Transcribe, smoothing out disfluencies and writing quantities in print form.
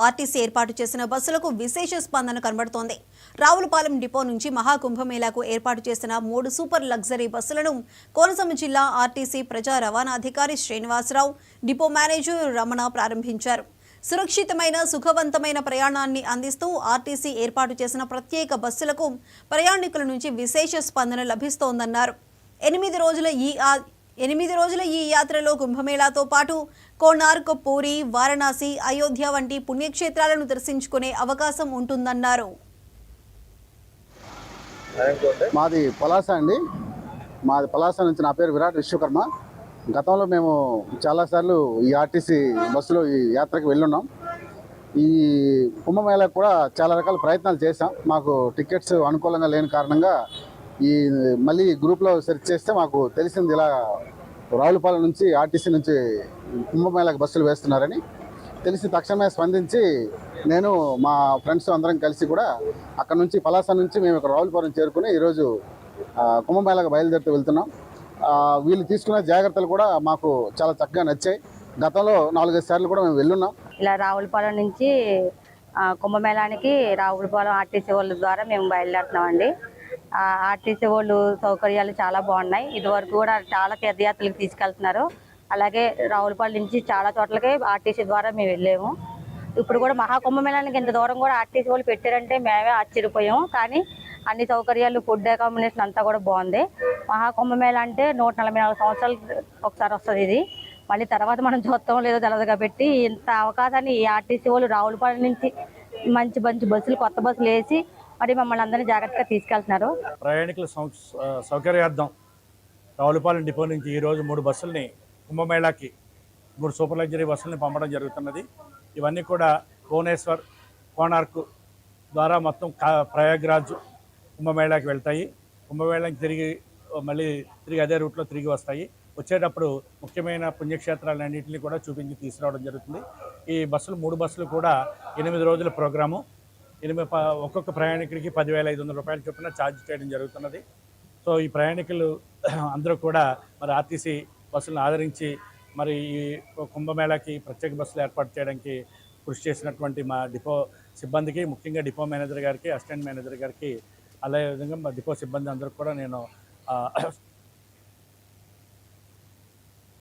RTC ఏర్పాటు చేసిన బస్సులకు విశేష స్పందన కనబడుతోంది. రావులపాలెం డిపో నుంచి మహాకుంభమేళాకు ఏర్పాటు చేసిన 3 సూపర్ లగ్జరీ బస్సులను కోనసీమ జిల్లా ఆర్టీసీ ప్రజా రవాణా అధికారి శ్రీనివాసరావు, డిపో మేనేజర్ రమణ ప్రారంభించారు. సురక్షితమైన, సుఖవంతమైన ప్రయాణాన్ని అందిస్తూ ఆర్టీసీ ఏర్పాటు చేసిన ప్రత్యేక బస్సులకు ప్రయాణికుల నుంచి విశేష స్పందన లభిస్తోందన్నారు. 8 రోజుల ఈ యాత్రలో కుంభమేళాతో పాటు కోణార్క్, పూరి, వారణాసి, అయోధ్య వంటి పుణ్యక్షేత్రాలను దర్శించుకునే అవకాశం ఉంటుందన్నారు. మాది పలాస అండి. మాది పలాస నుంచి. నా పేరు విరాట్ విశ్వకర్మ. గతంలో మేము చాలాసార్లు ఈ ఆర్టీసీ బస్సులో ఈ యాత్రకు వెళ్ళున్నాం. ఈ కుంభమేళాకు కూడా చాలా రకాల ప్రయత్నాలు చేశాం. మాకు టికెట్స్ అనుకూలంగా లేని కారణంగా మళ్ళీ గ్రూప్లో సెర్చ్ చేస్తే మాకు తెలిసింది ఇలా రావులపాలెం నుంచి ఆర్టీసీ నుంచి కుంభమేళాకు బస్సులు వేస్తున్నారని తెలిసి తక్షణమే స్పందించి నేను మా ఫ్రెండ్స్ అందరం కలిసి కూడా అక్కడ నుంచి పలాస నుంచి మేము ఇక్కడ రావులపాలెం చేరుకుని ఈరోజు కుంభమేళాకు బయలుదేరుతూ వెళ్తున్నాం. వీళ్ళు తీసుకునే జాగ్రత్తలు కూడా మాకు చాలా చక్కగా నచ్చాయి. గతంలో 4-5 సార్లు కూడా మేము వెళ్ళున్నాం. ఇలా రావులపాలెం నుంచి కుంభమేళానికి రావులపాలెం ఆర్టీసీ వాళ్ళ ద్వారా మేము బయలుదేరుతున్నామండి. ఆర్టీసీ వాళ్ళు సౌకర్యాలు చాలా బాగున్నాయి. ఇదివరకు కూడా చాలా తీర్థయాత్రలకు తీసుకెళ్తున్నారు. అలాగే రావులపాలెం నుంచి చాలా చోట్లకి ఆర్టీసీ ద్వారా మేము వెళ్ళాము. ఇప్పుడు కూడా మహాకుంభమేళానికి ఇంత దూరం కూడా ఆర్టీసీ వాళ్ళు పెట్టారంటే మేమే ఆశ్చర్యపోయాము. కానీ అన్ని సౌకర్యాలు, ఫుడ్ అకామిడేషన్ అంతా కూడా బాగుంది. మహాకుంభమేళా అంటే 144 సంవత్సరాలు ఒకసారి వస్తుంది. ఇది మళ్ళీ తర్వాత మనం చూస్తాం లేదో తెలియదు కాబట్టి ఇంత అవకాశాన్ని ఈ ఆర్టీసీ వాళ్ళు రావులపాలెం నుంచి మంచి మంచి బస్సులు, కొత్త బస్సులు వేసి మరి మమ్మల్ని అందరినీ జాగ్రత్తగా తీసుకెళ్తున్నారు. ప్రయాణికుల సౌకర్యార్థం రావులపాలెం డిపో నుంచి ఈరోజు 3 బస్సుల్ని కుంభమేళాకి 3 సూపర్ లగ్జరీ బస్సుల్ని పంపడం జరుగుతున్నది. ఇవన్నీ కూడా భువనేశ్వర్, కోణార్క్ ద్వారా మొత్తం ప్రయాగ్రాజ్ కుంభమేళాకి వెళ్తాయి. కుంభమేళాకి మళ్ళీ తిరిగి అదే రూట్లో తిరిగి వస్తాయి. వచ్చేటప్పుడు ముఖ్యమైన పుణ్యక్షేత్రాలన్నింటినీ కూడా చూపించి తీసుకురావడం జరుగుతుంది. ఈ బస్సులు 3 బస్సులు కూడా 8 రోజుల ప్రోగ్రాము. ఒక్కొక్క ప్రయాణికుడికి 10,500 రూపాయల చొప్పున ఛార్జ్ చేయడం జరుగుతున్నది. సో ఈ ప్రయాణికులు అందరూ కూడా మరి ఆర్టీసీ బస్సులను ఆదరించి మరి ఈ కుంభమేళాకి ప్రత్యేక బస్సులు ఏర్పాటు చేయడానికి కృషి చేసినటువంటి మా డిపో సిబ్బందికి, ముఖ్యంగా డిపో మేనేజర్ గారికి, అసిస్టెంట్ మేనేజర్ గారికి, అదే విధంగా మా డిపో సిబ్బంది అందరూ కూడా నేను